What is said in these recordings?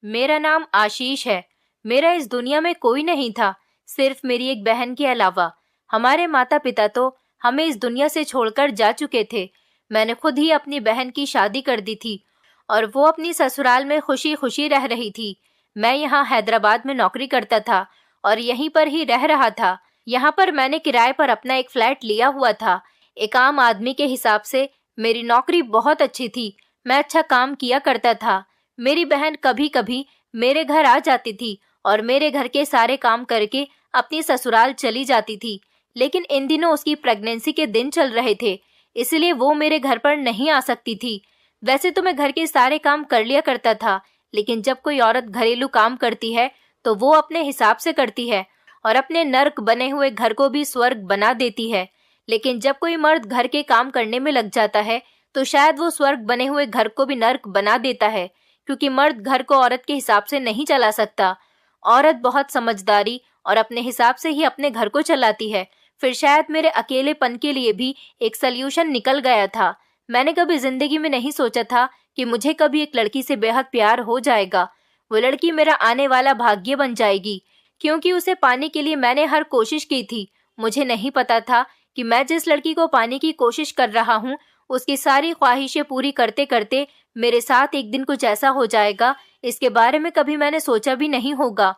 मेरा नाम आशीष है। मेरा इस दुनिया में कोई नहीं था, सिर्फ मेरी एक बहन के अलावा। हमारे माता पिता तो हमें इस दुनिया से छोड़कर जा चुके थे। मैंने खुद ही अपनी बहन की शादी कर दी थी और वो अपनी ससुराल में खुशी खुशी रह रही थी। मैं यहाँ हैदराबाद में नौकरी करता था और यहीं पर ही रह रहा था। यहाँ पर मैंने किराए पर अपना एक फ्लैट लिया हुआ था। एक आम आदमी के हिसाब से मेरी नौकरी बहुत अच्छी थी। मैं अच्छा काम किया करता था। मेरी बहन कभी कभी मेरे घर आ जाती थी और मेरे घर के सारे काम करके अपनी ससुराल चली जाती थी। लेकिन इन दिनों उसकी प्रेगनेंसी के दिन चल रहे थे, इसलिए वो मेरे घर पर नहीं आ सकती थी। वैसे तो मैं घर के सारे काम कर लिया करता था, लेकिन जब कोई औरत घरेलू काम करती है तो वो अपने हिसाब से करती है और अपने नर्क बने हुए घर को भी स्वर्ग बना देती है। लेकिन जब कोई मर्द घर के काम करने में लग जाता है तो शायद वो स्वर्ग बने हुए घर को भी नर्क बना देता है, क्योंकि मर्द घर को औरत के हिसाब से नहीं चला सकता। औरत बहुत समझदारी और अपने हिसाब से ही अपने घर को चलाती है। फिर शायद मेरे अकेलेपन के लिए भी एक सल्यूशन निकल गया था। मैंने कभी जिंदगी में नहीं सोचा था कि मुझे कभी एक लड़की से बेहद प्यार हो जाएगा। वो लड़की मेरा आने वाला भाग्य बन जाएगी, क्योंकि उसे पाने के लिए मैंने हर कोशिश की थी। मुझे नहीं पता था कि मैं जिस लड़की को पाने की कोशिश कर रहा हूँ, उसकी सारी ख्वाहिशें पूरी करते करते मेरे साथ एक दिन कुछ ऐसा हो जाएगा, इसके बारे में कभी मैंने सोचा भी नहीं होगा।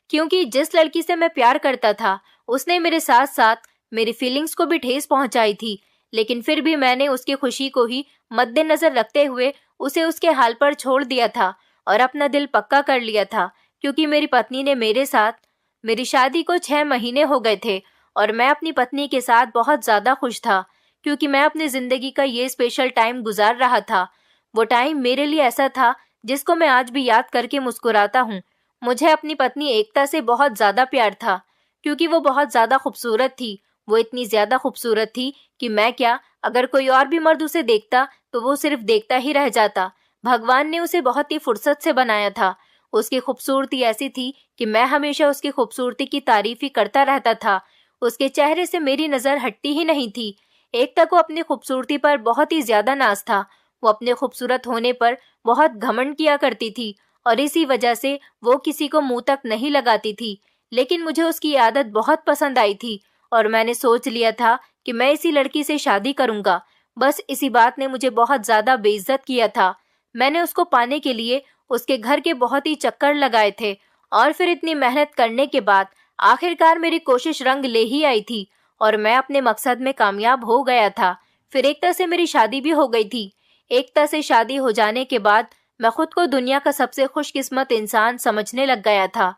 क्योंकि जिस लड़की से मैं प्यार करता था, उसने मेरे साथ साथ मेरी फीलिंग्स को भी ठेस पहुंचाई थी। लेकिन फिर भी मैंने उसकी खुशी को ही मद्देनजर रखते हुए उसे उसके हाल पर छोड़ दिया था और अपना दिल पक्का कर लिया था। क्योंकि मेरी पत्नी ने मेरे साथ, मेरी शादी को 6 महीने हो गए थे और मैं अपनी पत्नी के साथ बहुत ज्यादा खुश था, क्योंकि मैं अपनी जिंदगी का ये स्पेशल टाइम गुजार रहा था। वो टाइम मेरे लिए ऐसा था जिसको मैं आज भी याद करके मुस्कुराता हूँ। मुझे अपनी पत्नी एकता से बहुत ज्यादा प्यार था, क्योंकि वो बहुत ज्यादा खूबसूरत थी। वो इतनी ज्यादा खूबसूरत थी कि मैं क्या, अगर कोई और भी मर्द उसे देखता तो वो सिर्फ देखता ही रह जाता। भगवान ने उसे बहुत ही फुर्सत से बनाया था। उसकी खूबसूरती ऐसी थी कि मैं हमेशा उसकी खूबसूरती की तारीफ ही करता रहता था। उसके चेहरे से मेरी नजर हटती ही नहीं थी। एकता को अपनी खूबसूरती पर बहुत ही ज्यादा नाज था। वो अपने खूबसूरत होने पर बहुत घमंड किया करती थी और इसी वजह से वो किसी को मुंह तक नहीं लगाती थी। लेकिन मुझे उसकी आदत बहुत पसंद आई थी और मैंने सोच लिया था कि मैं इसी लड़की से शादी करूंगा। बस इसी बात ने मुझे बहुत ज्यादा बेइज्जत किया था। मैंने उसको पाने के लिए उसके घर के बहुत ही चक्कर लगाए थे और फिर इतनी मेहनत करने के बाद आखिरकार मेरी कोशिश रंग ले ही आई थी और मैं अपने मकसद में कामयाब हो गया था। फिर एकता से मेरी शादी भी हो गई थी। एकता से शादी हो जाने के बाद मैं खुद को दुनिया का सबसे खुशकिस्मत इंसान समझने लग गया था,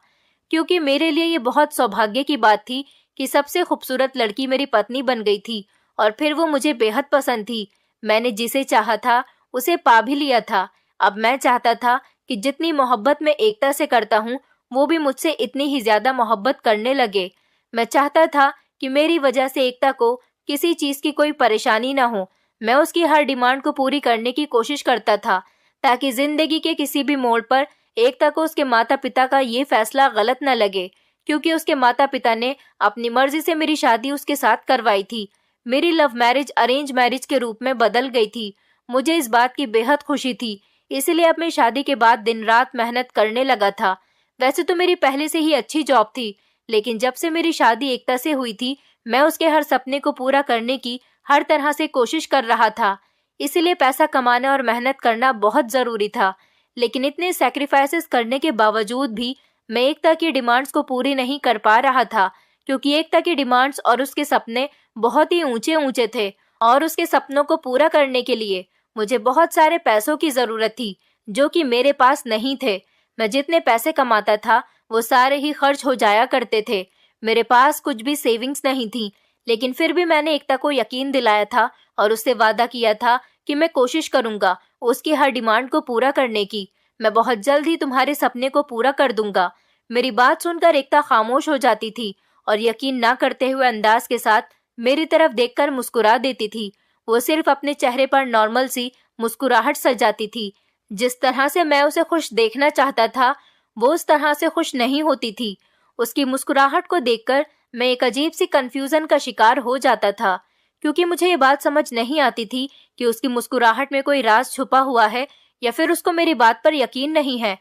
क्योंकि मेरे लिए ये बहुत सौभाग्य की बात थी कि सबसे खूबसूरत लड़की मेरी पत्नी बन गई थी और फिर वो मुझे बेहद पसंद थी। मैंने जिसे चाहा था उसे पा भी लिया था। अब मैं चाहता था कि जितनी मोहब्बत मैं एकता से करता हूँ, वो भी मुझसे इतनी ही ज्यादा मोहब्बत करने लगे। मैं चाहता था कि मेरी वजह से एकता को किसी चीज की कोई परेशानी ना हो। मैं उसकी हर डिमांड को पूरी करने की कोशिश करता था, ताकि जिंदगी के किसी भी मोड़ पर एकता को उसके माता पिता का ये फैसला गलत न लगे, क्योंकि उसके माता पिता ने अपनी मर्जी से मेरी शादी उसके साथ करवाई थी। मेरी लव मैरिज अरेंज मैरिज के रूप में बदल गई थी। मुझे इस बात की बेहद खुशी थी, इसलिए अब मैं शादी के बाद दिन रात मेहनत करने लगा था। वैसे तो मेरी पहले से ही अच्छी जॉब थी, लेकिन जब से मेरी शादी एकता से हुई थी, मैं उसके हर सपने को पूरा करने की हर तरह से कोशिश कर रहा था। इसलिए पैसा कमाना और मेहनत करना बहुत जरूरी था। लेकिन इतने सैक्रिफाइसेस करने के बावजूद भी मैं एकता की डिमांड्स को पूरी नहीं कर पा रहा था, क्योंकि एकता की डिमांड्स और उसके सपने बहुत ही ऊंचे ऊंचे थे और उसके सपनों को पूरा करने के लिए मुझे बहुत सारे पैसों की जरूरत थी, जो कि मेरे पास नहीं थे। मैं जितने पैसे कमाता था वो सारे ही खर्च हो जाया करते थे। मेरे पास कुछ भी सेविंग्स नहीं थी, लेकिन फिर भी मैंने एकता को यकीन दिलाया था और उससे वादा किया था कि मैं कोशिश करूंगा उसकी हर डिमांड को पूरा करने की। मैं बहुत जल्द ही तुम्हारे सपने को पूरा कर दूंगा। मेरी बात सुनकर एकता खामोश हो जाती थी और यकीन ना करते हुए अंदाज के साथ मेरी तरफ देखकर मुस्कुरा देती थी। वो सिर्फ अपने चेहरे पर नॉर्मल सी मुस्कुराहट सजाती थी। जिस तरह से मैं उसे खुश देखना चाहता था, वो उस तरह से खुश नहीं होती थी। उसकी मुस्कुराहट को देखकर मैं एक अजीब सी कंफ्यूजन का शिकार हो जाता था, क्योंकि मुझे ये बात समझ नहीं आती थी कि उसकी मुस्कुराहट में कोई राज छुपा हुआ है या फिर उसको मेरी बात पर यकीन नहीं है।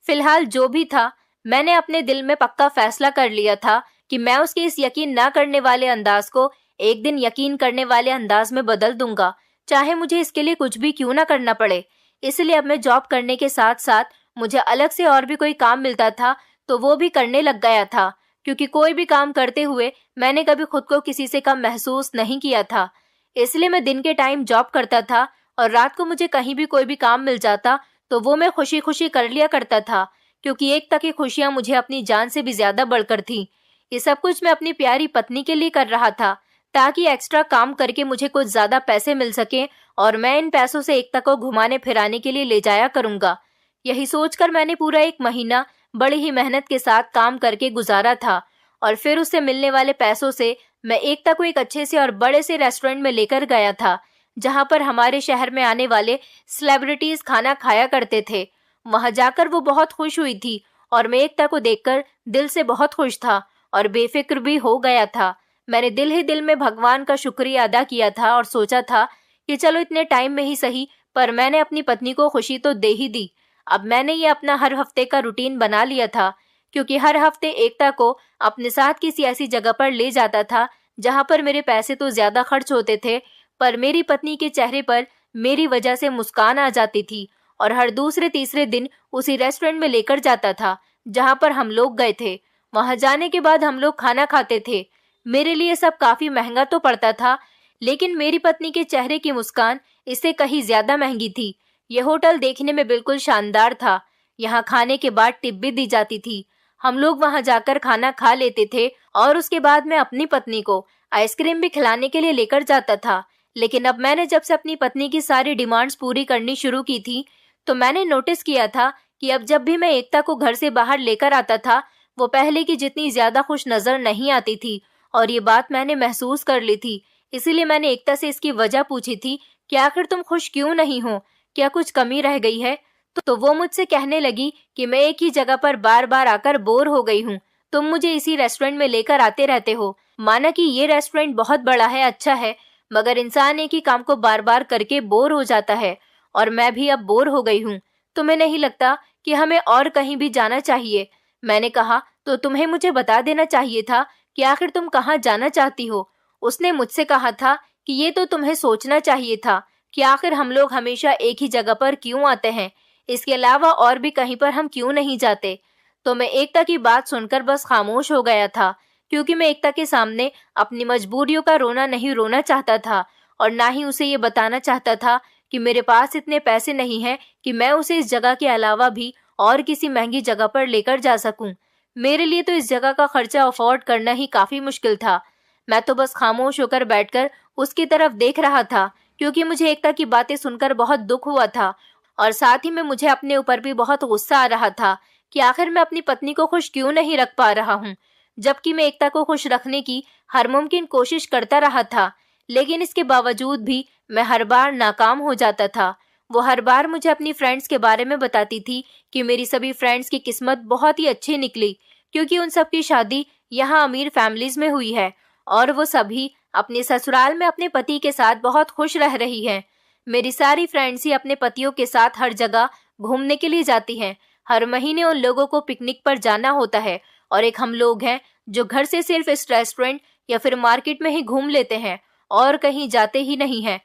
फिलहाल जो भी था, मैंने अपने दिल में पक्का फैसला कर लिया था कि मैं उसके इस यकीन ना करने वाले अंदाज को एक दिन यकीन करने वाले अंदाज में बदल दूंगा, चाहे मुझे इसके लिए कुछ भी क्यों ना करना पड़े। इसलिए अब मैं जॉब करने के साथ साथ मुझे अलग से और भी कोई काम मिलता था तो वो भी करने लग गया था, क्योंकि कोई भी काम करते हुए मैंने कभी खुद को किसी से कम महसूस नहीं किया था। इसलिए मैं दिन के टाइम जॉब करता था और रात को मुझे कहीं भी कोई भी काम मिल जाता तो वो मैं खुशी खुशी कर लिया करता था, क्योंकि एक तक की खुशियां मुझे अपनी जान से भी ज्यादा बढ़कर थी। ये सब कुछ मैं अपनी प्यारी पत्नी के लिए कर रहा था, ताकि एक्स्ट्रा काम करके मुझे कुछ ज्यादा पैसे मिल सके और मैं इन पैसों से एकता को घुमाने फिराने के लिए ले जाया करूंगा। यही सोचकर मैंने पूरा 1 महीना बड़ी ही मेहनत के साथ काम करके गुजारा था और फिर उससे मिलने वाले पैसों से मैं एकता को एक अच्छे से और बड़े से रेस्टोरेंट में लेकर गया था, जहां पर हमारे शहर में आने वाले सेलिब्रिटीज खाना खाया करते थे। वहां जाकर वो बहुत खुश हुई थी और मैं एकता को देखकर दिल से बहुत खुश था और बेफिक्र भी हो गया था। मैंने दिल ही दिल में भगवान का शुक्रिया अदा किया था और सोचा था कि चलो इतने टाइम में ही सही, पर मैंने अपनी पत्नी को खुशी तो दे ही दी। अब मैंने ये अपना हर हफ्ते का रूटीन बना लिया था, क्योंकि हर हफ्ते एकता को अपने साथ किसी ऐसी जगह पर ले जाता था जहां पर मेरे पैसे तो ज्यादा खर्च होते थे, पर मेरी पत्नी के चेहरे पर मेरी वजह से मुस्कान आ जाती थी। और हर दूसरे तीसरे दिन उसी रेस्टोरेंट में लेकर जाता था जहां पर हम लोग गए थे। वहां जाने के बाद हम लोग खाना खाते थे। मेरे लिए सब काफी महंगा तो पड़ता था, लेकिन मेरी पत्नी के चेहरे की मुस्कान इससे कहीं ज्यादा महंगी थी। यह होटल देखने में बिल्कुल शानदार था। यहाँ खाने के बाद टिप भी दी जाती थी। हम लोग वहां जाकर खाना खा लेते थे और उसके बाद मैं अपनी पत्नी को आइसक्रीम भी खिलाने के लिए लेकर जाता था। लेकिन अब मैंने जब से अपनी पत्नी की सारी डिमांड्स पूरी करनी शुरू की थी, तो मैंने नोटिस किया था कि अब जब भी मैं एकता को घर से बाहर लेकर आता था, वो पहले की जितनी ज्यादा खुश नजर नहीं आती थी। और ये बात मैंने महसूस कर ली थी। इसीलिए मैंने एकता से इसकी वजह पूछी थी कि आखिर तुम खुश क्यों नहीं हो, क्या कुछ कमी रह गई है? तो वो मुझसे कहने लगी कि मैं एक ही जगह पर बार बार आकर बोर हो गई हूँ। तुम मुझे इसी रेस्टोरेंट में लेकर आते रहते हो। माना कि ये रेस्टोरेंट बहुत बड़ा है, अच्छा है, मगर इंसान एक ही काम को बार बार करके बोर हो जाता है और मैं भी अब बोर हो गई हूँ। तुम्हें नहीं लगता कि हमें और कहीं भी जाना चाहिए? मैंने कहा, तो तुम्हें मुझे बता देना चाहिए था कि आखिर तुम कहाँ जाना चाहती हो। उसने मुझसे कहा था कि ये तो तुम्हें सोचना चाहिए था कि आखिर हम लोग हमेशा एक ही जगह पर क्यों आते हैं, इसके अलावा और भी कहीं पर हम क्यों नहीं जाते। तो मैं एकता की बात सुनकर बस खामोश हो गया था, क्योंकि मैं एकता के सामने अपनी मजबूरियों का रोना नहीं रोना चाहता था और ना ही उसे ये बताना चाहता था कि मेरे पास इतने पैसे नहीं हैं कि मैं उसे इस जगह के अलावा भी और किसी महंगी जगह पर लेकर जा सकूं। मेरे लिए तो इस जगह का खर्चा अफोर्ड करना ही काफी मुश्किल था। मैं तो बस खामोश होकर बैठकर उसकी तरफ देख रहा था, क्योंकि मुझे एकता की बातें सुनकर बहुत दुख हुआ था और साथ ही में मुझे अपने ऊपर भी बहुत गुस्सा आ रहा था कि आखिर मैं अपनी पत्नी को खुश क्यों नहीं रख पा रहा हूँ, जबकि मैं एकता को खुश रखने की हर मुमकिन कोशिश करता रहा था। लेकिन इसके बावजूद भी मैं हर बार नाकाम हो जाता था। वो हर बार मुझे अपनी फ्रेंड्स के बारे में बताती थी कि मेरी सभी फ्रेंड्स की किस्मत बहुत ही अच्छी निकली, क्योंकि उन सब की शादी यहाँ अमीर फैमिलीज में हुई है और वो सभी अपने ससुराल में अपने पति के साथ बहुत खुश रह रही हैं। मेरी सारी फ्रेंड्स ही अपने पतियों के साथ हर जगह घूमने के लिए जाती हैं। हर महीने उन लोगों को पिकनिक पर जाना होता है और एक हम लोग हैं जो घर से सिर्फ इस रेस्टोरेंट या फिर मार्केट में ही घूम लेते हैं और कहीं जाते ही नहीं हैं।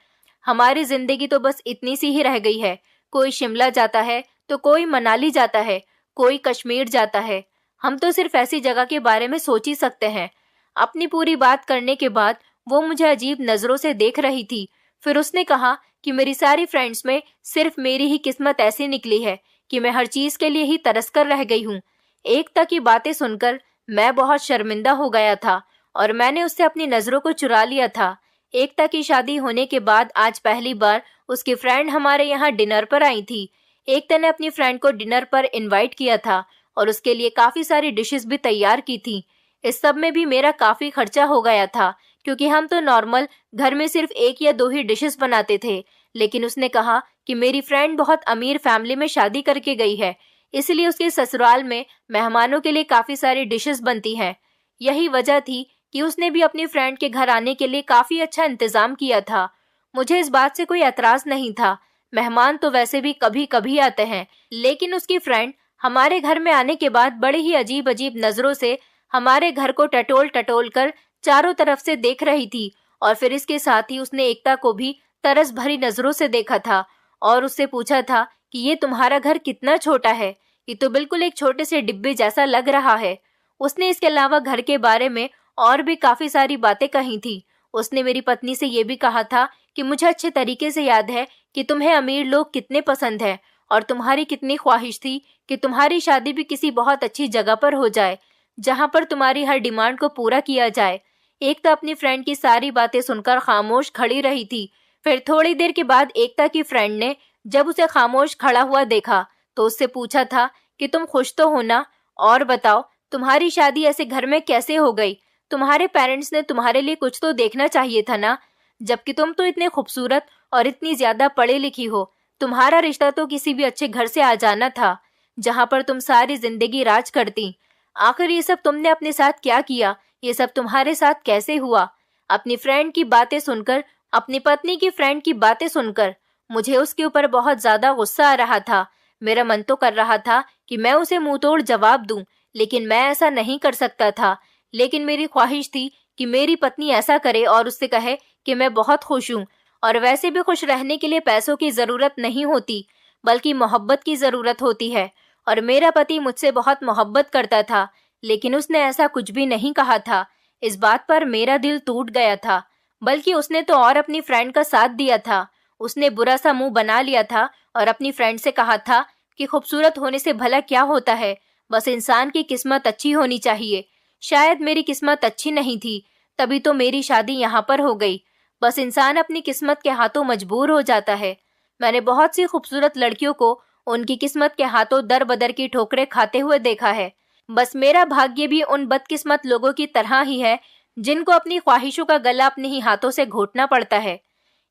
हमारी जिंदगी तो बस इतनी सी ही रह गई है। कोई शिमला जाता है तो कोई मनाली जाता है, कोई कश्मीर जाता है। हम तो सिर्फ ऐसी जगह के बारे में सोच ही सकते हैं। अपनी पूरी बात करने के बाद वो मुझे अजीब नजरों से देख रही थी। फिर उसने कहा कि मेरी सारी फ्रेंड्स में सिर्फ मेरी ही किस्मत ऐसी निकली है कि मैं हर चीज के लिए ही तरस कर रह गई हूँ। एकता की बातें सुनकर मैं बहुत शर्मिंदा हो गया था और मैंने उससे अपनी नजरों को चुरा लिया था। एकता की शादी होने के बाद आज पहली बार उसकी फ्रेंड हमारे यहाँ डिनर पर आई थी। एकता ने अपनी फ्रेंड को डिनर पर इनवाइट किया था और उसके लिए काफी सारी डिशेस भी तैयार की थी। इस सब में भी मेरा काफी खर्चा हो गया था, क्योंकि हम तो नॉर्मल घर में सिर्फ 1 या 2 ही डिशेस बनाते थे। लेकिन उसने कहा कि मेरी फ्रेंड बहुत अमीर फैमिली में शादी करके गई है, इसलिए उसके ससुराल में मेहमानों के लिए काफी सारी डिशेस बनती हैं। यही वजह थी कि उसने भी अपनी फ्रेंड के घर आने के लिए काफी अच्छा इंतजाम किया था। मुझे इस बात से कोई एतराज नहीं था। मेहमान तो वैसे भी कभी कभी आते हैं, लेकिन उसकी फ्रेंड हमारे घर में आने के बाद बड़े ही अजीब अजीब नजरों से हमारे घर को टटोल टटोल कर चारों तरफ से देख रही थी। और फिर इसके साथ ही उसने एकता को भी तरस भरी नजरों से देखा था और उससे पूछा था कि ये तुम्हारा घर कितना छोटा है, ये तो बिल्कुल एक छोटे से डिब्बे जैसा लग रहा है। उसने इसके अलावा घर के बारे में और भी काफी सारी बातें कही थी। उसने मेरी पत्नी से ये भी कहा था कि मुझे अच्छे तरीके से याद है कि तुम्हें अमीर लोग कितने पसंद हैं और तुम्हारी कितनी ख्वाहिश थी कि तुम्हारी शादी भी किसी बहुत अच्छी जगह पर हो जाए, जहां पर तुम्हारी हर डिमांड को पूरा किया जाए। एकता अपनी फ्रेंड की सारी बातें सुनकर खामोश खड़ी रही थी। फिर थोड़ी देर के बाद एकता की फ्रेंड ने जब उसे खामोश खड़ा हुआ देखा तो उससे पूछा था कि तुम खुश तो हो ना, और बताओ तुम्हारी शादी ऐसे घर में कैसे हो गई? तुम्हारे पेरेंट्स ने तुम्हारे लिए कुछ तो देखना चाहिए था ना, जबकि तुम तो इतने खूबसूरत और इतनी ज्यादा पढ़ी लिखी हो। तुम्हारा रिश्ता तो किसी भी अच्छे घर से आ जाना था, जहां पर तुम सारी जिंदगी राज करती। आखिर ये सब तुमने अपने साथ क्या किया? ये सब तुम्हारे साथ कैसे हुआ? अपनी फ्रेंड की बातें सुनकर, अपनी पत्नी की फ्रेंड की बातें सुनकर मुझे उसके ऊपर बहुत ज्यादा गुस्सा आ रहा था। मेरा मन तो कर रहा था कि मैं उसे मुंह तोड़ जवाब दूं, लेकिन मैं ऐसा नहीं कर सकता था। लेकिन मेरी ख्वाहिश थी कि मेरी पत्नी ऐसा करे और उससे कहे कि मैं बहुत खुश हूँ, और वैसे भी खुश रहने के लिए पैसों की जरूरत नहीं होती, बल्कि मोहब्बत की जरूरत होती है। और मेरा पति मुझसे बहुत मोहब्बत करता था, लेकिन उसने ऐसा कुछ भी नहीं कहा था। इस बात पर मेरा दिल टूट गया था। बल्कि उसने तो और अपनी फ्रेंड का साथ दिया था। उसने बुरा सा मुंह बना लिया था और अपनी फ्रेंड से कहा था कि खूबसूरत होने से भला क्या होता है, बस इंसान की किस्मत अच्छी होनी चाहिए। शायद मेरी किस्मत अच्छी नहीं थी, तभी तो मेरी शादी यहाँ पर हो गई। बस इंसान अपनी किस्मत के हाथों मजबूर हो जाता है। मैंने बहुत सी खूबसूरत लड़कियों को उनकी किस्मत के हाथों दर बदर की ठोकरें खाते हुए देखा है। बस मेरा भाग्य भी उन बदकिस्मत लोगों की तरह ही है, जिनको अपनी ख्वाहिशों का गला अपने ही हाथों से घोटना पड़ता है।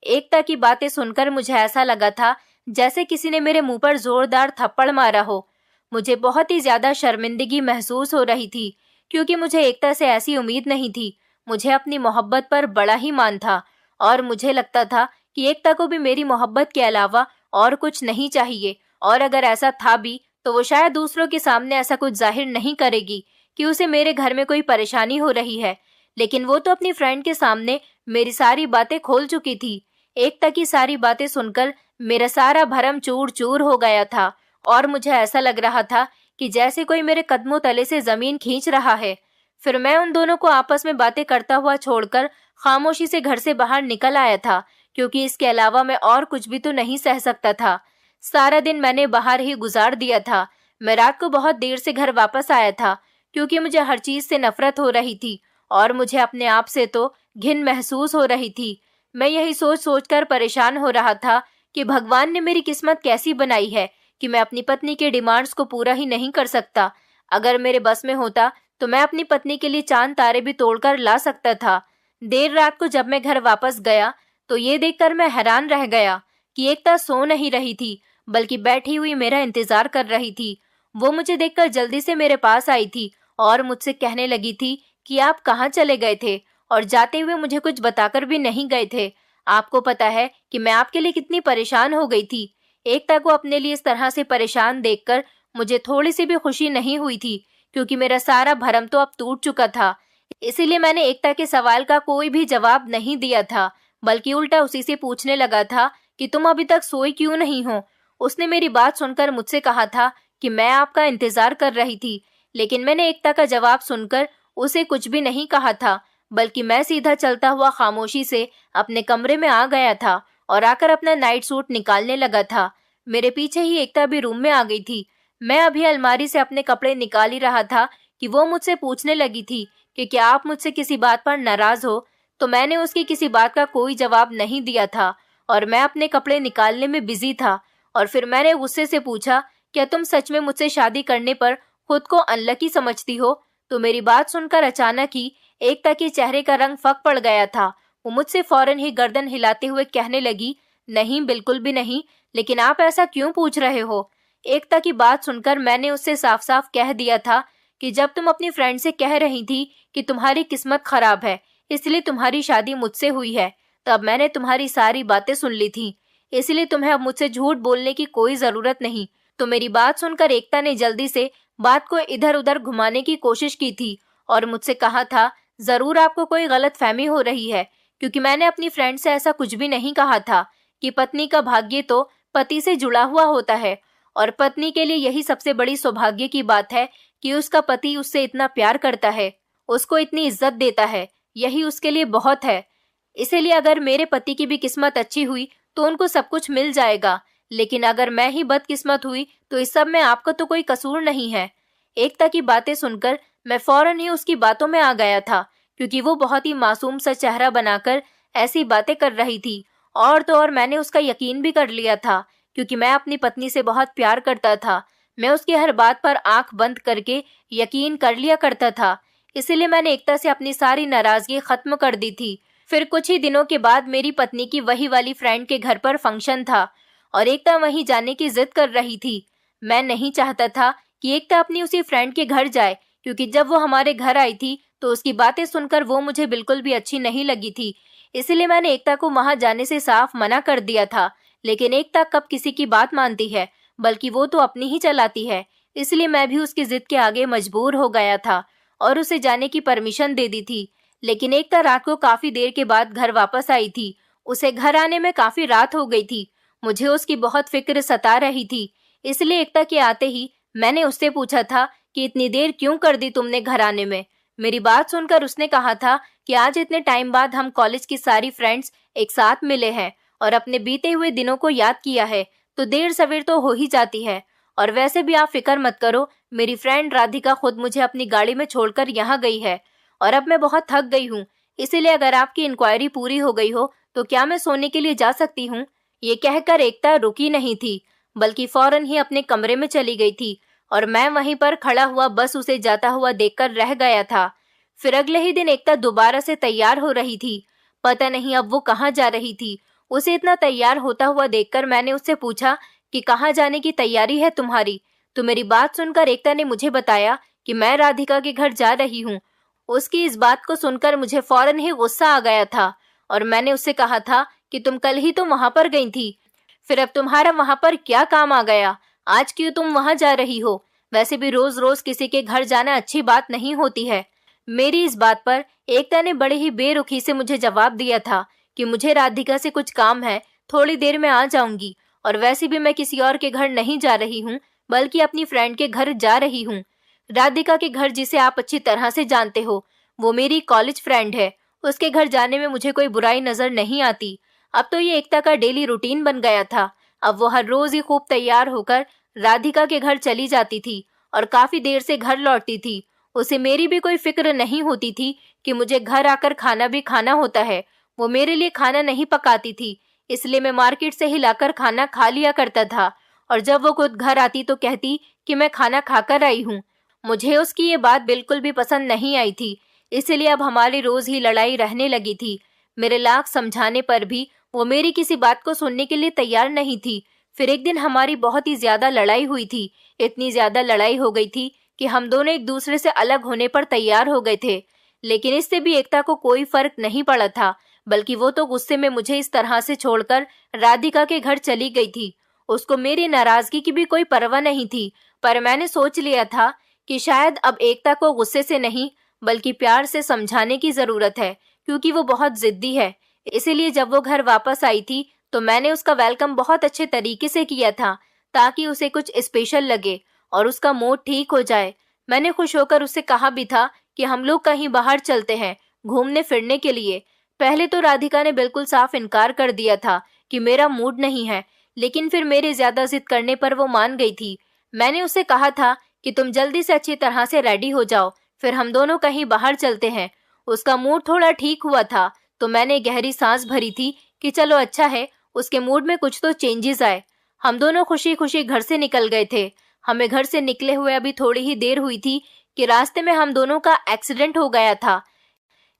एकता की बातें सुनकर मुझे ऐसा लगा था जैसे किसी ने मेरे मुंह पर जोरदार थप्पड़ मारा हो। मुझे बहुत ही ज्यादा शर्मिंदगी महसूस हो रही थी, क्योंकि मुझे एकता से ऐसी उम्मीद नहीं थी। मुझे अपनी मोहब्बत पर बड़ा ही मान था और मुझे लगता था कि एकता को भी मेरी मोहब्बत के अलावा और कुछ नहीं चाहिए, और अगर ऐसा था भी तो वो शायद दूसरों के सामने ऐसा कुछ जाहिर नहीं करेगी कि उसे मेरे घर में कोई परेशानी हो रही है। लेकिन वो तो अपनी फ्रेंड के सामने मेरी सारी बातें खोल चुकी थी। एकता की सारी बातें सुनकर मेरा सारा भरम चूर चूर हो गया था और मुझे ऐसा लग रहा था कि जैसे कोई मेरे कदमों तले से जमीन खींच रहा है। फिर मैं उन दोनों को आपस में बातें करता हुआ छोड़कर खामोशी से घर से बाहर निकल आया था, क्योंकि इसके अलावा मैं और कुछ भी तो नहीं सह सकता था। सारा दिन मैंने बाहर ही गुजार दिया था। मैं रात को बहुत देर से घर वापस आया था, क्योंकि मुझे हर चीज से नफरत हो रही थी और मुझे अपने आप से तो घिन महसूस हो रही थी। मैं यही सोच सोचकर परेशान हो रहा था कि भगवान ने मेरी किस्मत कैसी बनाई है कि मैं अपनी पत्नी के डिमांड्स को पूरा ही नहीं कर सकता। अगर मेरे बस में होता तो मैं अपनी पत्नी के लिए चांद तारे भी तोड़कर ला सकता था। देर रात को जब मैं घर वापस गया तो ये देखकर मैं हैरान रह गया कि एकता सो नहीं रही थी, बल्कि बैठी हुई मेरा इंतजार कर रही थी। वो मुझे देखकर जल्दी से मेरे पास आई थी और मुझसे कहने लगी थी कि आप कहाँ चले गए थे, और जाते हुए मुझे कुछ बताकर भी नहीं गए थे। आपको पता है कि मैं आपके लिए कितनी परेशान हो गई थी। एकता को अपने लिए इस तरह से परेशान देखकर मुझे थोड़ी सी भी खुशी नहीं हुई थी, क्योंकि मेरा सारा भरम तो अब टूट चुका था। इसीलिए मैंने एकता के सवाल का कोई भी जवाब नहीं दिया था, बल्कि उल्टा उसी से पूछने लगा था कि तुम अभी तक सोई क्यों नहीं हो। उसने मेरी बात सुनकर मुझसे कहा था कि मैं आपका इंतजार कर रही थी, लेकिन मैंने एकता का जवाब सुनकर उसे कुछ भी नहीं कहा था, बल्कि मैं सीधा चलता हुआ खामोशी से अपने कमरे में आ गया था और आकर अपना नाइट सूट निकालने लगा था। मेरे पीछे ही एकता भी रूम में आ गई थी। मैं अभी अलमारी से अपने कपड़े निकाल ही रहा था कि वो मुझसे पूछने लगी थी कि क्या आप मुझसे किसी बात पर नाराज हो। तो मैंने उसकी किसी बात का कोई जवाब नहीं दिया था और मैं अपने कपड़े निकालने में बिजी था। और फिर मैंने गुस्से से पूछा, क्या तुम सच में मुझसे शादी करने पर खुद को अनलकी समझती हो? तो मेरी बात सुनकर अचानक ही एकता के चेहरे का रंग फक पड़ गया था। वो मुझसे फौरन ही गर्दन हिलाते हुए कहने लगी, नहीं, बिल्कुल भी नहीं। लेकिन आप ऐसा क्यों पूछ रहे हो? एकता की बात सुनकर मैंने उससे साफ साफ कह दिया था कि जब तुम अपनी फ्रेंड से कह रही थी कि तुम्हारी किस्मत खराब है, इसलिए तुम्हारी शादी मुझसे हुई है, तब मैंने तुम्हारी सारी बातें सुन ली थी। इसलिए तुम्हें अब मुझसे झूठ बोलने की कोई जरूरत नहीं। तो मेरी बात सुनकर एकता ने जल्दी से बात को इधर उधर घुमाने की कोशिश की थी और मुझसे कहा था, जरूर आपको कोई गलतफहमी हो रही है, क्योंकि मैंने अपनी फ्रेंड से ऐसा कुछ भी नहीं कहा था कि पत्नी का भाग्य तो पति से जुड़ा हुआ होता है और पत्नी के लिए यही सबसे बड़ी सौभाग्य की बात है कि उसका पति उससे इतना प्यार करता है, उसको इतनी इज्जत देता है, यही उसके लिए बहुत है। इसीलिए अगर मेरे पति की भी किस्मत अच्छी हुई तो उनको सब कुछ मिल जाएगा, लेकिन अगर मैं ही बदकिस्मत हुई तो इस सब में आपका तो कोई कसूर नहीं है। एकता की बातें सुनकर मैं फौरन ही उसकी बातों में आ गया था, क्योंकि वो बहुत ही मासूम सा चेहरा बनाकर ऐसी बातें कर रही थी। और तो और मैंने उसका यकीन भी कर लिया था, क्योंकि मैं अपनी पत्नी से बहुत प्यार करता था। मैं उसकी हर बात पर आंख बंद करके यकीन कर लिया करता था। इसीलिए मैंने एकता से अपनी सारी नाराजगी खत्म कर दी थी। फिर कुछ ही दिनों के बाद मेरी पत्नी की वही वाली फ्रेंड के घर पर फंक्शन था और एकता वहीं जाने की जिद कर रही थी। मैं नहीं चाहता था कि एकता अपनी उसी फ्रेंड के घर जाए, क्योंकि जब वो हमारे घर आई थी तो उसकी बातें सुनकर वो मुझे बिल्कुल भी अच्छी नहीं लगी थी। इसलिए मैंने एकता को वहां जाने से साफ मना कर दिया था। लेकिन एकता कब किसी की बात मानती है, बल्कि वो तो अपनी ही चलाती है। इसलिए मैं भी उसकी जिद के आगे मजबूर हो गया था और उसे जाने की परमिशन दे दी थी। लेकिन एकता रात को काफी देर के बाद घर वापस आई थी। उसे घर आने में काफी रात हो गई थी। मुझे उसकी बहुत फिक्र सता रही थी। इसलिए एकता के आते ही मैंने उससे पूछा था कि इतनी देर क्यों कर दी तुमने घर आने में। मेरी बात सुनकर उसने कहा था कि आज इतने टाइम बाद हम कॉलेज की सारी फ्रेंड्स एक साथ मिले हैं और अपने बीते हुए दिनों को याद किया है, तो देर सवेर तो हो ही जाती है। और वैसे भी आप फिक्र मत करो, मेरी फ्रेंड राधिका खुद मुझे अपनी गाड़ी में छोड़कर यहाँ गई है और अब मैं बहुत थक गई हूँ। इसीलिए अगर आपकी इंक्वायरी पूरी हो गई हो तो क्या मैं सोने के लिए जा सकती हूँ। ये कहकर एकता रुकी नहीं थी, बल्कि फौरन ही अपने कमरे में चली गई थी और मैं वहीं पर खड़ा हुआ बस उसे जाता हुआ देखकर रह गया था। फिर अगले ही दिन एकता दोबारा से तैयार हो रही थी। पता नहीं अब वो कहाँ जा रही थी। उसे इतना तैयार होता हुआ देखकर मैंने उससे पूछा कि कहाँ जाने की तैयारी है तुम्हारी। तो मेरी बात सुनकर एकता ने मुझे बताया कि मैं राधिका के घर जा रही हूँ। उसकी इस बात को सुनकर मुझे फौरन ही गुस्सा आ गया था और मैंने उससे कहा था कि तुम कल ही तो वहां पर गई थी, फिर अब तुम्हारा वहां पर क्या काम आ गया? आज क्यों तुम वहां जा रही हो? वैसे भी रोज रोज किसी के घर जाना अच्छी बात नहीं होती है। मेरी इस बात पर एकता ने बड़े ही बेरुखी से मुझे जवाब दिया था कि मुझे राधिका से कुछ काम है, थोड़ी देर में आ जाऊंगी। और वैसे भी मैं किसी और के घर नहीं जा रही हूँ, बल्कि अपनी फ्रेंड के घर जा रही हूँ। राधिका के घर, जिसे आप अच्छी तरह से जानते हो, वो मेरी कॉलेज फ्रेंड है। उसके घर जाने में मुझे कोई बुराई नजर नहीं आती। अब तो ये एकता का डेली रूटीन बन गया था। अब वो हर रोज ही खूब तैयार होकर राधिका के घर चली जाती थी और काफी देर से घर लौटती थी। उसे मेरी भी कोई फिक्र नहीं होती थी कि मुझे घर आकर खाना भी खाना होता है। वो मेरे लिए खाना नहीं पकाती थी, इसलिए मैं मार्केट से ही लाकर खाना खा लिया करता था। और जब वो खुद घर आती तो कहती कि मैं खाना खाकर आई हूँ। मुझे उसकी ये बात बिल्कुल भी पसंद नहीं आई थी, इसलिए अब हमारी रोज ही लड़ाई रहने लगी थी। मेरे लाख समझाने पर भी वो मेरी किसी बात को सुनने के लिए तैयार नहीं थी। फिर एक दिन हमारी बहुत ही ज्यादा लड़ाई हुई थी। इतनी ज्यादा लड़ाई हो गई थी कि हम दोनों एक दूसरे से अलग होने पर तैयार हो गए थे। लेकिन इससे भी एकता को कोई फर्क नहीं पड़ा था, बल्कि वो तो गुस्से में मुझे इस तरह से छोड़कर राधिका के घर चली गई थी। उसको मेरी नाराजगी की भी कोई परवाह नहीं थी। पर मैंने सोच लिया था कि शायद अब एकता को गुस्से से नहीं, बल्कि प्यार से समझाने की जरूरत है, क्योंकि वो बहुत जिद्दी है। इसीलिए जब वो घर वापस आई थी तो मैंने उसका वेलकम बहुत अच्छे तरीके से किया था, ताकि उसे कुछ स्पेशल लगे और उसका मूड ठीक हो जाए। मैंने खुश होकर उससे कहा भी था कि हम लोग कहीं बाहर चलते हैं घूमने फिरने के लिए। पहले तो राधिका ने बिल्कुल साफ इनकार कर दिया था कि मेरा मूड नहीं है, लेकिन फिर मेरे ज्यादा जिद करने पर वो मान गई थी। मैंने उससे कहा था कि तुम जल्दी से अच्छी तरह से रेडी हो जाओ, फिर हम दोनों कहीं बाहर चलते हैं। उसका मूड थोड़ा ठीक हुआ था तो मैंने गहरी सांस भरी थी कि चलो अच्छा है, उसके मूड में कुछ तो चेंजेस आए। हम दोनों खुशी खुशी घर से निकल गए थे। हमें घर से निकले हुए अभी थोड़ी ही देर हुई थी कि रास्ते में हम दोनों का एक्सीडेंट हो गया था।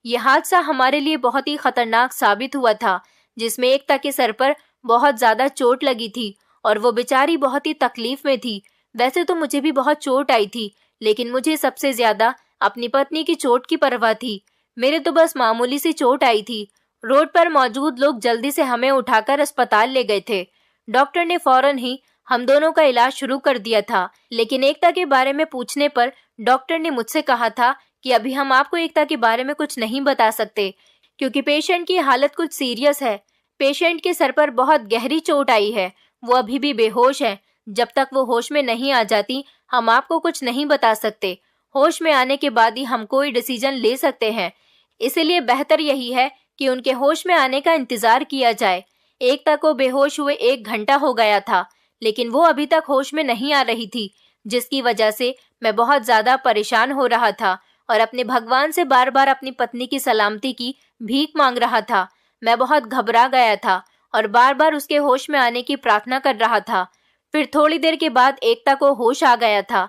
यह हादसा हमारे लिए बहुत ही खतरनाक साबित हुआ था, जिसमें एकता के सर पर बहुत ज्यादा चोट लगी थी और वो बेचारी बहुत ही तकलीफ में थी। वैसे तो मुझे भी बहुत चोट आई थी, लेकिन मुझे सबसे ज्यादा अपनी पत्नी की चोट की परवाह थी। मेरे तो बस मामूली सी चोट आई थी। रोड पर मौजूद लोग जल्दी से हमें उठाकर अस्पताल ले गए थे। डॉक्टर ने फौरन ही हम दोनों का इलाज शुरू कर दिया था, लेकिन एकता के बारे में पूछने पर डॉक्टर ने मुझसे कहा था कि अभी हम आपको एकता के बारे में कुछ नहीं बता सकते, क्योंकि पेशेंट की हालत कुछ सीरियस है। पेशेंट के सर पर बहुत गहरी चोट आई है, वो अभी भी बेहोश है। जब तक वो होश में नहीं आ जाती, हम आपको कुछ नहीं बता सकते। होश में आने के बाद ही हम कोई डिसीजन ले सकते हैं, इसीलिए बेहतर यही है कि उनके होश में आने का इंतजार किया जाए। एकता को बेहोश हुए 1 घंटा हो गया था, लेकिन वो अभी तक होश में नहीं आ रही थी, जिसकी वजह से मैं बहुत ज्यादा परेशान हो रहा था और अपने भगवान से बार बार अपनी पत्नी की सलामती की भीख मांग रहा था। मैं बहुत घबरा गया था और बार बार उसके होश में आने की प्रार्थना कर रहा था। फिर थोड़ी देर के बाद एकता को होश आ गया था।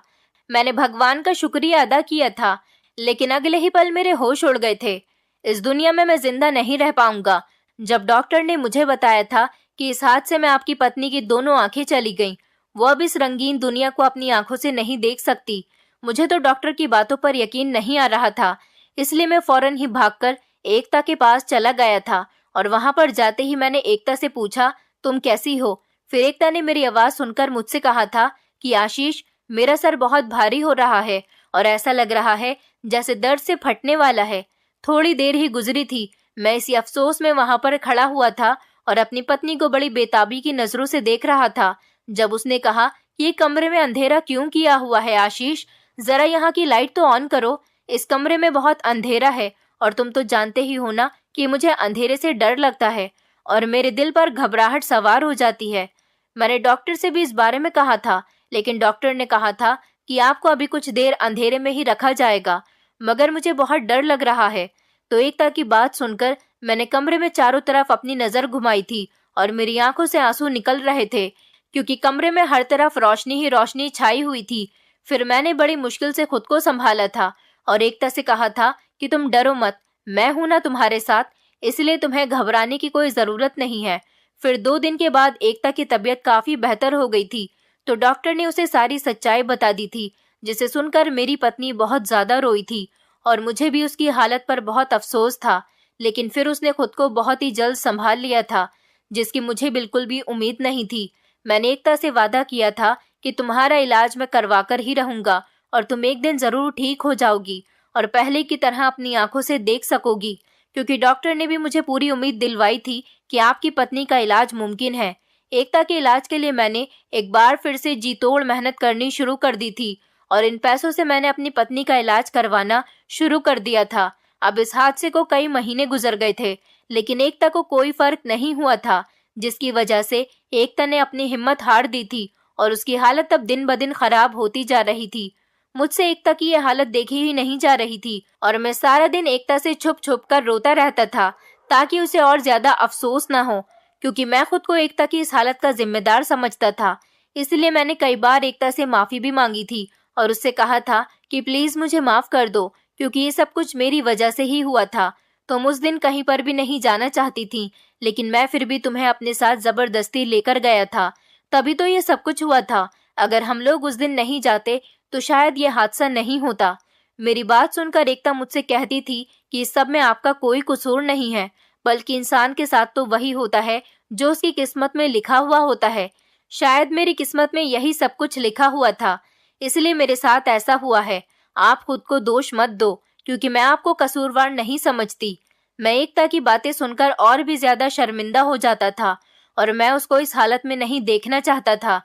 मैंने भगवान का शुक्रिया अदा किया था, लेकिन अगले ही पल मेरे होश उड़ गए थे। इस दुनिया में मैं जिंदा नहीं रह पाऊंगा। जब डॉक्टर ने मुझे बताया था कि इस हादसे में आपकी पत्नी की दोनों आंखें चली गईं, वो अब इस रंगीन दुनिया को अपनी आंखों से नहीं देख सकती। मुझे तो डॉक्टर की बातों पर यकीन नहीं आ रहा था, इसलिए मैं फौरन ही भागकर एकता के पास चला गया था और वहां पर जाते ही मैंने एकता से पूछा, तुम कैसी हो? फिर एकता ने मेरी आवाज सुनकर मुझसे कहा था कि आशीष, मेरा सर बहुत भारी हो रहा है और ऐसा लग रहा है जैसे दर्द से फटने वाला है। थोड़ी देर ही गुजरी थी, मैं इसी अफसोस में वहां पर खड़ा हुआ था और अपनी पत्नी को बड़ी बेताबी की नजरों से देख रहा था, जब उसने कहा कि ये कमरे में अंधेरा क्यों किया हुआ है आशीष? जरा यहाँ की लाइट तो ऑन करो। इस कमरे में बहुत अंधेरा है और तुम तो जानते ही हो ना कि मुझे अंधेरे से डर लगता है और मेरे दिल पर घबराहट सवार हो जाती है। मैंने डॉक्टर से भी इस बारे में कहा था, लेकिन डॉक्टर ने कहा था कि आपको अभी कुछ देर अंधेरे में ही रखा जाएगा, मगर मुझे बहुत डर लग रहा है। तो एकता की बात सुनकर मैंने कमरे में चारों तरफ अपनी नजर घुमाई थी और मेरी आंखों से आंसू निकल रहे थे, क्योंकि कमरे में हर तरफ रोशनी ही रोशनी छाई हुई थी। फिर मैंने बड़ी मुश्किल से खुद को संभाला था और एकता से कहा था कि तुम डरो मत, मैं हूं ना तुम्हारे साथ, इसलिए तुम्हें घबराने की कोई जरूरत नहीं है। फिर 2 दिन के बाद एकता की तबीयत काफी बेहतर हो गई थी, तो डॉक्टर ने उसे सारी सच्चाई बता दी थी, जिसे सुनकर मेरी पत्नी बहुत ज्यादा रोई थी और मुझे भी उसकी हालत पर बहुत अफसोस था। लेकिन फिर उसने खुद को बहुत ही जल्द संभाल लिया था, जिसकी मुझे बिल्कुल भी उम्मीद नहीं थी। मैंने एकता से वादा किया था कि तुम्हारा इलाज मैं करवा कर ही रहूंगा और तुम एक दिन जरूर ठीक हो जाओगी और पहले की तरह अपनी आंखों से देख सकोगी, क्योंकि डॉक्टर ने भी मुझे पूरी उम्मीद दिलवाई थी कि आपकी पत्नी का इलाज मुमकिन है। एकता के इलाज के लिए मैंने एक बार फिर से जी तोड़ मेहनत करनी शुरू कर दी थी और इन पैसों से मैंने अपनी पत्नी का इलाज करवाना शुरू कर दिया था। अब इस हादसे को कई महीने गुजर गए थे, लेकिन एकता को कोई फर्क नहीं हुआ था, जिसकी वजह से एकता ने अपनी हिम्मत हार दी थी और उसकी हालत अब दिन ब दिन खराब होती जा रही थी। मुझसे एकता की यह हालत देखी ही नहीं जा रही थी और मैं सारा दिन एकता से छुप छुप कर रोता रहता था, ताकि उसे और ज्यादा अफसोस ना हो, क्योंकि मैं खुद को एकता की इस हालत का जिम्मेदार समझता था। इसलिए मैंने कई बार एकता से माफी भी मांगी थी और उससे कहा था कि प्लीज मुझे माफ कर दो, क्योंकि ये सब कुछ मेरी वजह से ही हुआ था। तुम उस दिन कहीं पर भी नहीं जाना चाहती थी, लेकिन मैं फिर भी तुम्हें अपने साथ जबरदस्ती लेकर गया था, तभी तो ये सब कुछ हुआ था। अगर हम लोग उस दिन नहीं जाते तो शायद ये हादसा नहीं होता। मेरी बात सुनकर एकता मुझसे कहती थी कि इस सब में आपका कोई कसूर नहीं है, बल्कि इंसान के साथ तो वही होता है जो उसकी किस्मत में लिखा हुआ होता है। शायद मेरी किस्मत में यही सब कुछ लिखा हुआ था, इसलिए मेरे साथ ऐसा हुआ है। आप खुद को दोष मत दो, क्योंकि मैं आपको कसूरवार नहीं समझती। मैं एकता की बातें सुनकर और भी ज्यादा शर्मिंदा हो जाता था और मैं उसको इस हालत में नहीं देखना चाहता था।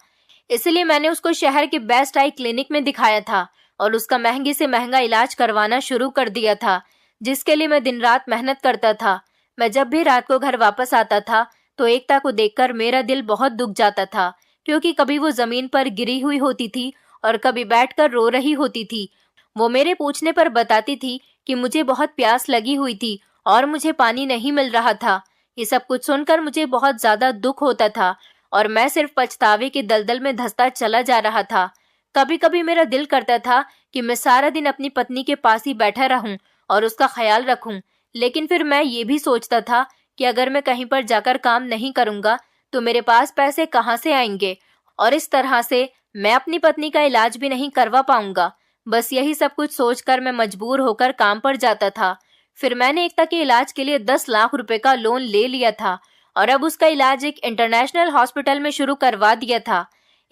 इसलिए मैंने उसको शहर के बेस्ट आई क्लिनिक में दिखाया था और उसका महंगे से महंगा इलाज करवाना शुरू कर दिया था, जिसके लिए मैं दिन रात मेहनत करता था। मैं जब भी रात को घर वापस आता था तो एकता को देखकर मेरा दिल बहुत दुख जाता था, क्योंकि कभी वो जमीन पर गिरी हुई होती थी और कभी बैठकर रो रही होती थी। वो मेरे पूछने पर बताती थी कि मुझे बहुत प्यास लगी हुई थी और मुझे पानी नहीं मिल रहा था। ये सब कुछ सुनकर मुझे बहुत ज्यादा दुख होता था और मैं सिर्फ पछतावे के दलदल में धंसता चला जा रहा था। कभी कभी मेरा दिल करता था कि मैं सारा दिन अपनी पत्नी के पास ही बैठा रहूं और उसका ख्याल रखूं, लेकिन फिर मैं ये भी सोचता था कि अगर मैं कहीं पर जाकर काम नहीं करूंगा तो मेरे पास पैसे कहाँ से आएंगे और इस तरह से मैं अपनी पत्नी का इलाज भी नहीं करवा पाऊंगा। बस यही सब कुछ सोचकर मैं मजबूर होकर काम पर जाता था। फिर मैंने एकता के इलाज के लिए 10 लाख रुपए का लोन ले लिया था और अब उसका इलाज एक इंटरनेशनल हॉस्पिटल में शुरू करवा दिया था।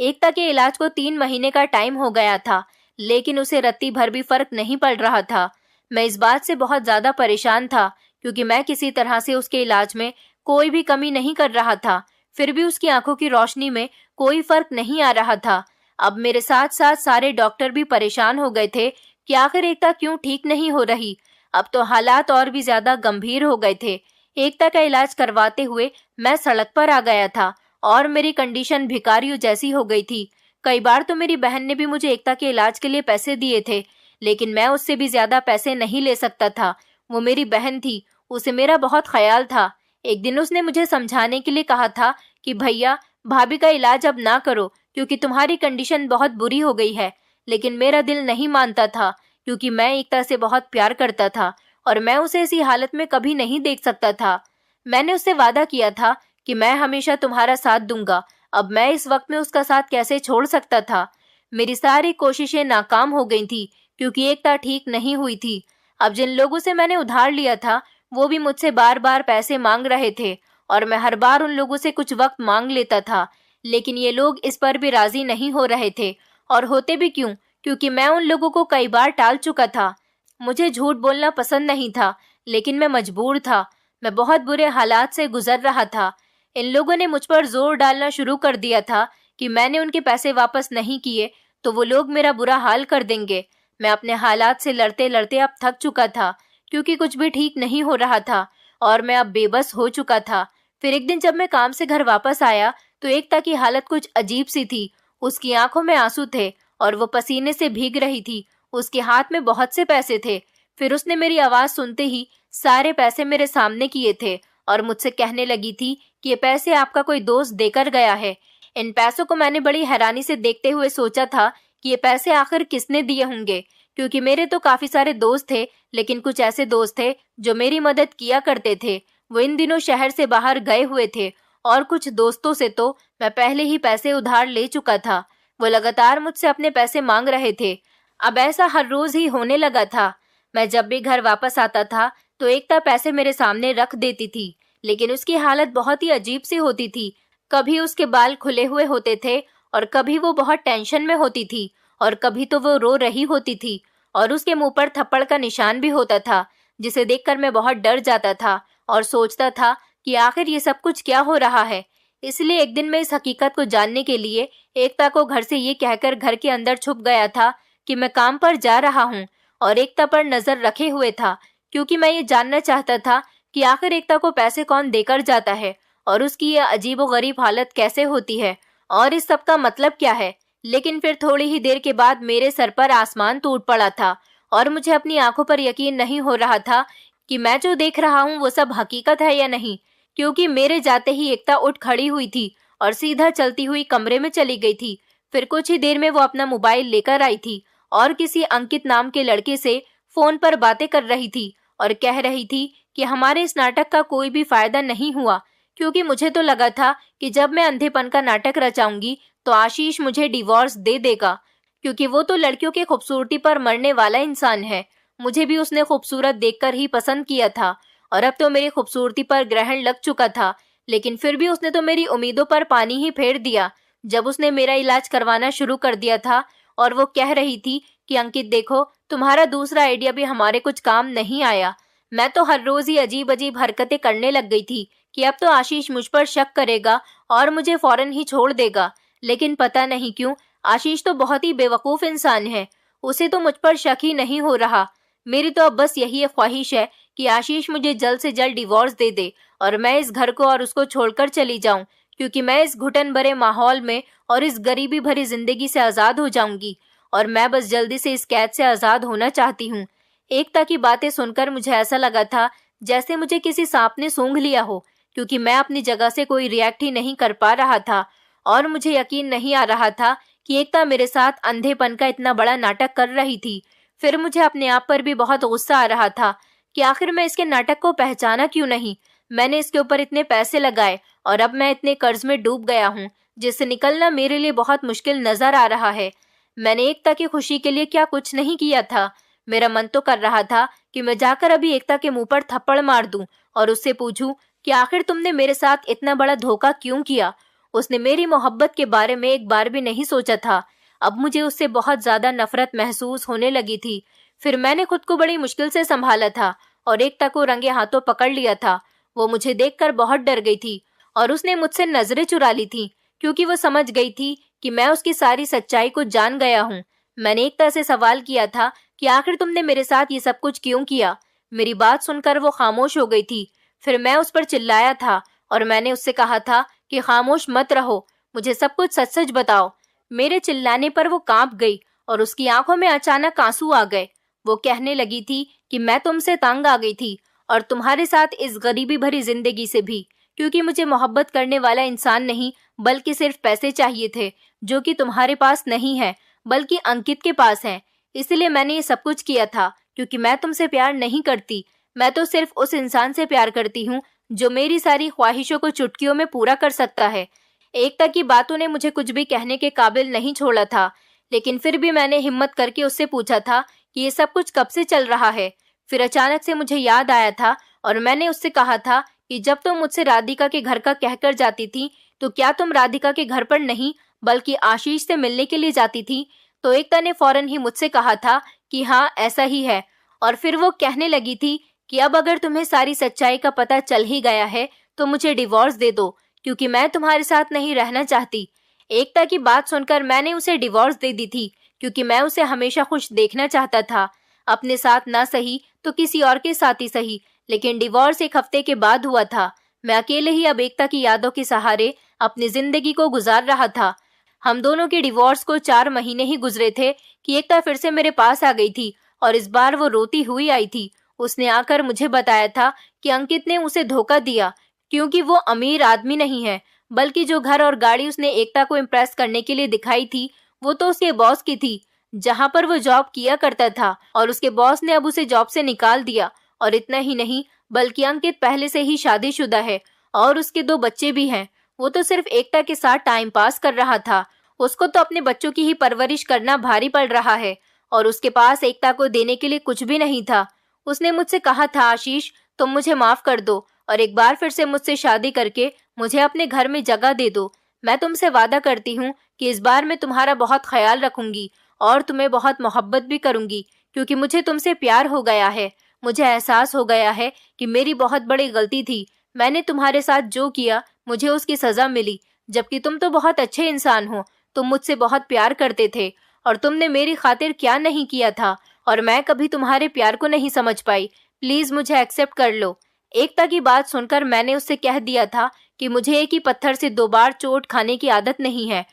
एकता के इलाज को 3 महीने का टाइम हो गया था, लेकिन उसे रत्ती भर भी फर्क नहीं पड़ रहा था। मैं इस बात से बहुत ज्यादा परेशान था, क्योंकि मैं किसी तरह से उसके इलाज में कोई भी कमी नहीं कर रहा था। फिर भी उसकी आंखों की रोशनी में कोई फर्क नहीं आ रहा था। अब मेरे साथ साथ सारे डॉक्टर भी परेशान हो गए थे कि आखिर एकता क्यों ठीक नहीं हो रही। अब तो हालात और भी ज्यादा गंभीर हो गए थे। एकता का इलाज करवाते हुए मैं सड़क पर आ गया था और मेरी कंडीशन भिखारियों जैसी हो गई थी। कई बार तो मेरी बहन ने भी मुझे एकता के इलाज के लिए पैसे दिए थे, लेकिन मैं उससे भी ज्यादा पैसे नहीं ले सकता था। वो मेरी बहन थी, उसे मेरा बहुत ख्याल था। एक दिन उसने मुझे समझाने के लिए कहा था कि भैया, भाभी का इलाज अब ना करो, क्योंकि तुम्हारी कंडीशन बहुत बुरी हो गई है। लेकिन मेरा दिल नहीं मानता था, क्योंकि मैं एकता से बहुत प्यार करता था और मैं उसे ऐसी हालत में कभी नहीं देख सकता था। मैंने उससे वादा किया था कि मैं हमेशा तुम्हारा साथ दूंगा। अब मैं इस वक्त में उसका साथ कैसे छोड़ सकता था। मेरी सारी कोशिशें नाकाम हो गई थी, क्योंकि एकता ठीक नहीं हुई थी। अब जिन लोगों से मैंने उधार लिया था, वो भी मुझसे बार बार पैसे मांग रहे थे और मैं हर बार उन लोगों से कुछ वक्त मांग लेता था, लेकिन ये लोग इस पर भी राजी नहीं हो रहे थे। और होते भी क्यों, क्योंकि मैं उन लोगों को कई बार टाल चुका था। मुझे झूठ बोलना पसंद नहीं था, लेकिन मैं मजबूर था। मैं बहुत बुरे हालात से गुजर रहा था। इन लोगों ने मुझ पर जोर डालना शुरू कर दिया था कि मैंने उनके पैसे वापस नहीं किए तो वो लोग मेरा बुरा हाल कर देंगे। मैं अपने हालात से लड़ते लड़ते अब थक चुका था, क्योंकि कुछ भी ठीक नहीं हो रहा था और मैं अब बेबस हो चुका था। फिर एक दिन जब मैं काम से घर वापस आया तो एकता की हालत कुछ अजीब सी थी। उसकी आंखों में आंसू थे और वो पसीने से भीग रही थी। उसके हाथ में बहुत से पैसे थे। फिर उसने मेरी आवाज सुनते ही सारे पैसे मेरे सामने किए थे और मुझसे कहने लगी थी कि ये पैसे आपका कोई दोस्त देकर गया है। इन पैसों को मैंने बड़ी हैरानी से देखते हुए सोचा था कि ये पैसे आखिर किसने दिए होंगे, क्योंकि मेरे तो काफी सारे दोस्त थे, लेकिन कुछ ऐसे दोस्त थे जो मेरी मदद किया करते थे। वो इन दिनों शहर से बाहर गए हुए थे और कुछ दोस्तों से तो मैं पहले ही पैसे उधार ले चुका था। वो लगातार मुझसे अपने पैसे मांग रहे थे। अब ऐसा हर रोज ही होने लगा था। मैं जब भी घर वापस आता था तो एकता पैसे मेरे सामने रख देती थी, लेकिन उसकी हालत बहुत ही अजीब सी होती थी। कभी उसके बाल खुले हुए होते थे और कभी वो बहुत टेंशन में होती थी और कभी तो वो रो रही होती थी और उसके मुंह पर थप्पड़ का निशान भी होता था, जिसे देखकर मैं बहुत डर जाता था और सोचता था कि आखिर ये सब कुछ क्या हो रहा है। इसलिए एक दिन मैं इस हकीकत को जानने के लिए एकता को घर से ये कहकर घर के अंदर छुप गया था कि मैं काम पर जा रहा हूँ और एकता पर नजर रखे हुए था, क्योंकि मैं ये जानना चाहता था कि आखिर एकता को पैसे कौन देकर जाता है और उसकी ये अजीबोगरीब हालत कैसे होती है और इस सब का मतलब क्या है। लेकिन फिर थोड़ी ही देर के बाद मेरे सर पर आसमान टूट पड़ा था और मुझे अपनी आंखों पर यकीन नहीं हो रहा था कि मैं जो देख रहा हूँ वो सब हकीकत है या नहीं, क्योंकि मेरे जाते ही एकता उठ खड़ी हुई थी और सीधा चलती हुई कमरे में चली गई थी। फिर कुछ ही देर में वो अपना मोबाइल लेकर आई थी और किसी अंकित नाम के लड़के से फोन पर बातें कर रही थी और कह रही थी कि हमारे इस नाटक का कोई भी फायदा नहीं हुआ, क्योंकि मुझे तो लगा था कि जब मैं अंधेपन का नाटक रचाऊंगी तो आशीष मुझे डिवोर्स दे देगा, क्योंकि वो तो लड़कियों की खूबसूरती पर मरने वाला इंसान है। मुझे भी उसने खूबसूरत देखकर ही पसंद किया था और अब तो मेरी खूबसूरती पर ग्रहण लग चुका था, लेकिन फिर भी उसने तो मेरी उम्मीदों पर पानी ही फेर दिया जब उसने मेरा इलाज करवाना शुरू कर दिया था और वो कह रही थी कि अंकित देखो, तुम्हारा दूसरा आइडिया भी हमारे कुछ काम नहीं आया। मैं तो हर रोज ही अजीब अजीब हरकतें करने लग गई थी कि अब तो आशीष मुझ पर शक करेगा और मुझे फौरन ही छोड़ देगा, लेकिन पता नहीं क्यों आशीष तो बहुत ही बेवकूफ इंसान है। उसे तो मुझ पर शक ही नहीं हो रहा। मेरी तो अब बस यही ख्वाहिश है कि आशीष मुझे जल्द से जल्द डिवोर्स दे दे और मैं इस घर को और उसको छोड़कर चली जाऊं, क्योंकि मैं इस घुटन भरे माहौल में और इस गरीबी भरी जिंदगी से आजाद हो जाऊंगी और मैं बस जल्दी से इस कैद से आजाद होना चाहती हूँ। एकता की बातें सुनकर मुझे ऐसा लगा था जैसे मुझे किसी सांप ने सूंघ लिया हो, क्योंकि मैं अपनी जगह से कोई रिएक्ट ही नहीं कर पा रहा था और मुझे यकीन नहीं आ रहा था कि एकता मेरे साथ अंधेपन का इतना बड़ा नाटक कर रही थी। फिर मुझे अपने आप पर भी बहुत गुस्सा आ रहा था कि आखिर मैं इसके नाटक को पहचाना क्यों नहीं। मैंने इसके ऊपर इतने पैसे लगाए और अब मैं इतने कर्ज में डूब गया हूँ जिससे निकलना मेरे लिए बहुत मुश्किल नजर आ रहा है। मैंने एकता की खुशी के लिए क्या कुछ नहीं किया था। मेरा मन तो कर रहा था कि मैं जाकर अभी एकता के मुंह पर थप्पड़ मार दूं और उससे पूछूं कि आखिर तुमने मेरे साथ इतना बड़ा धोखा क्यों किया। उसने मेरी मोहब्बत के बारे में एक बार भी नहीं सोचा था। अब मुझे उससे बहुत ज्यादा नफरत महसूस होने लगी थी। फिर मैंने खुद को बड़ी मुश्किल से संभाला था और एकता को रंगे हाथों पकड़ लिया था। वो मुझे देखकर बहुत डर गई थी और उसने मुझसे नजरें चुरा ली थी, क्योंकि वो समझ गई थी कि मैं उसकी सारी सच्चाई को जान गया हूँ। मैंने एकता से सवाल किया था कि आखिर तुमने मेरे साथ ये सब कुछ क्यों किया। मेरी बात सुनकर वो खामोश हो गई थी। फिर मैं उस पर चिल्लाया था और मैंने उससे कहा था कि खामोश मत रहो, मुझे सब कुछ सच सच बताओ। मेरे चिल्लाने पर वो कांप गई और उसकी आंखों में अचानक आंसू आ गए। वो कहने लगी थी कि मैं तुमसे तंग आ गई थी और तुम्हारे साथ इस गरीबी भरी जिंदगी से भी, क्योंकि मुझे मोहब्बत करने वाला इंसान नहीं बल्कि सिर्फ पैसे चाहिए थे, जो कि तुम्हारे पास नहीं है बल्कि अंकित के पास है। इसलिए मैंने ये सब कुछ किया था, क्योंकि मैं तुमसे प्यार नहीं करती। मैं तो सिर्फ उस इंसान से प्यार करती हूँ जो मेरी सारी ख्वाहिशों को चुटकियों में पूरा कर सकता है। एकता की बातों ने मुझे कुछ भी कहने के काबिल नहीं छोड़ा था, लेकिन फिर भी मैंने हिम्मत करके उससे पूछा था कि ये सब कुछ कब से चल रहा है। फिर अचानक से मुझे याद आया था और मैंने उससे कहा था कि जब तुम मुझसे राधिका के घर का कहकर जाती थी, तो क्या तुम राधिका के घर पर नहीं बल्कि आशीष से मिलने के लिए जाती थी। तो एकता ने फौरन ही मुझसे कहा था कि हाँ ऐसा ही है। और फिर वो कहने लगी थी कि अब अगर तुम्हें सारी सच्चाई का पता चल ही गया है तो मुझे डिवोर्स दे दो, क्योंकि मैं तुम्हारे साथ नहीं रहना चाहती। एकता की बात सुनकर मैंने उसे डिवोर्स दे दी थी, क्योंकि मैं उसे हमेशा खुश देखना चाहता था, अपने साथ ना सही तो किसी और के साथ ही सही। लेकिन डिवोर्स एक हफ्ते के बाद हुआ था। मैं अकेले ही अब एकता की यादों के सहारे अपनी जिंदगी को गुजार रहा था। हम दोनों के डिवोर्स को 4 महीने ही गुजरे थे कि एकता फिर से मेरे पास आ गई थी और इस बार वो रोती हुई आई थी। उसने आकर मुझे बताया था कि अंकित ने उसे धोखा दिया, क्योंकि वो अमीर आदमी नहीं है, बल्कि जो घर और गाड़ी उसने एकता को इम्प्रेस करने के लिए दिखाई थी वो तो उसके बॉस की थी, जहां पर वो जॉब किया करता था, और उसके बॉस ने अब उसे जॉब से निकाल दिया। और इतना ही नहीं, बल्कि अंकित पहले से ही शादीशुदा है और उसके 2 बच्चे भी हैं। वो तो सिर्फ एकता के साथ टाइम पास कर रहा था, उसको तो अपने बच्चों की ही परवरिश करना भारी पड़ रहा है और उसके पास एकता को देने के लिए कुछ भी नहीं था। उसने मुझसे कहा था, आशीष तुम मुझे माफ कर दो और एक बार फिर से मुझसे शादी करके मुझे अपने घर में जगह दे दो। मैं तुमसे वादा करती हूँ कि इस बार मैं तुम्हारा बहुत ख्याल रखूंगी और तुम्हें बहुत मोहब्बत भी करूंगी, क्योंकि मुझे तुमसे प्यार हो गया है। मुझे एहसास हो गया है कि मेरी बहुत बड़ी गलती थी। मैंने तुम्हारे साथ जो किया मुझे उसकी सजा मिली, जबकि तुम तो बहुत अच्छे इंसान हो। तुम मुझसे बहुत प्यार करते थे और तुमने मेरी खातिर क्या नहीं किया था, और मैं कभी तुम्हारे प्यार को नहीं समझ पाई। प्लीज मुझे एक्सेप्ट कर लो। एकता की बात सुनकर मैंने उससे कह दिया था कि मुझे एक ही पत्थर से 2 बार चोट खाने की आदत नहीं है,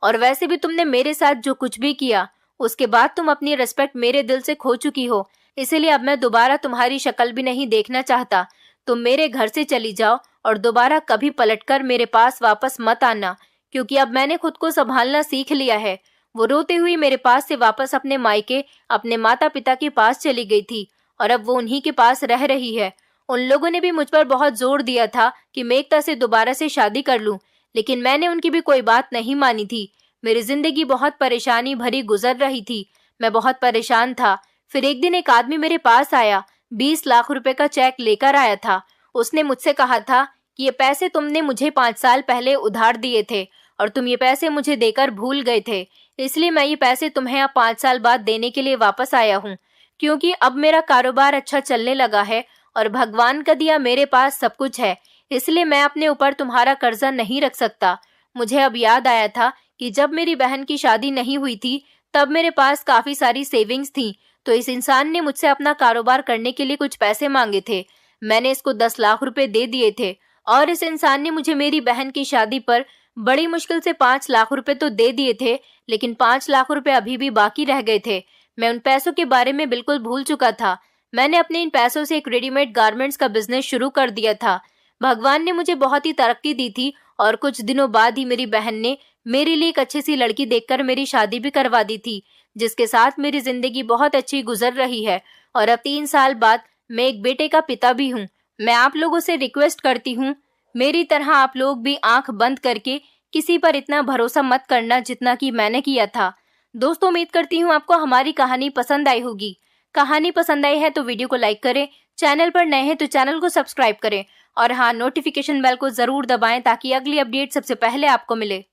और वैसे भी तुमने मेरे साथ जो कुछ भी किया उसके बाद तुम अपनी रिस्पेक्ट मेरे दिल से खो चुकी हो, इसलिए अब मैं दोबारा तुम्हारी शक्ल भी नहीं देखना चाहता। तुम मेरे घर से चली जाओ और दोबारा कभी पलटकर मेरे पास वापस मत आना, क्योंकि अब मैंने खुद को संभालना सीख लिया है। वो रोते हुई मेरे पास से वापस अपने मायके, अपने माता पिता के पास चली गई थी और अब वो उन्हीं के पास रह रही है। उन लोगों ने भी मुझ पर बहुत जोर दिया था कि मैं एकता से दोबारा से शादी कर लूं, लेकिन मैंने उनकी भी कोई बात नहीं मानी थी। मेरी जिंदगी बहुत परेशानी भरी गुजर रही थी। मैं बहुत परेशान था। फिर एक दिन एक आदमी मेरे पास आया, 20 लाख रुपए का चेक लेकर आया था। उसने मुझसे कहा था कि ये पैसे तुमने मुझे 5 साल पहले उधार दिए थे और तुम ये पैसे मुझे देकर भूल गए थे, इसलिए मैं ये पैसे तुम्हें अब 5 साल बाद देने के लिए वापस आया हूँ, क्योंकि अब मेरा कारोबार अच्छा चलने लगा है और भगवान का दिया मेरे पास सब कुछ है, इसलिए मैं अपने ऊपर तुम्हारा कर्जा नहीं रख सकता। मुझे अब याद आया था कि जब मेरी बहन की शादी नहीं हुई थी तब मेरे पास काफी सारी सेविंग्स थी, तो इस इंसान ने मुझसे अपना कारोबार करने के लिए कुछ पैसे मांगे थे। मैंने इसको 10 लाख रुपए दे दिए थे और इस इंसान ने मुझे मेरी बहन की शादी पर बड़ी मुश्किल से 5 लाख रुपए तो दे दिए थे, लेकिन 5 लाख रुपए अभी भी बाकी रह गए थे। मैं उन पैसों के बारे में बिल्कुल भूल चुका था। मैंने अपने इन पैसों से एक रेडीमेड गारमेंट्स का बिजनेस शुरू कर दिया था। भगवान ने मुझे बहुत ही तरक्की दी थी और कुछ दिनों बाद ही मेरी बहन ने मेरे लिए एक अच्छी सी लड़की देखकर मेरी शादी भी करवा दी थी, जिसके साथ मेरी जिंदगी बहुत अच्छी गुजर रही है। और अब 3 साल बाद मैं एक बेटे का पिता भी हूँ। मैं आप लोगों से रिक्वेस्ट करती हूँ, मेरी तरह आप लोग भी आंख बंद करके किसी पर इतना भरोसा मत करना जितना कि मैंने किया था। दोस्तों, उम्मीद करती हूँ आपको हमारी कहानी पसंद आई होगी। कहानी पसंद आई है तो वीडियो को लाइक करें, चैनल पर नए हैं तो चैनल को सब्सक्राइब करें और हाँ, नोटिफिकेशन बेल को जरूर दबाएं ताकि अगली अपडेट सबसे पहले आपको मिले।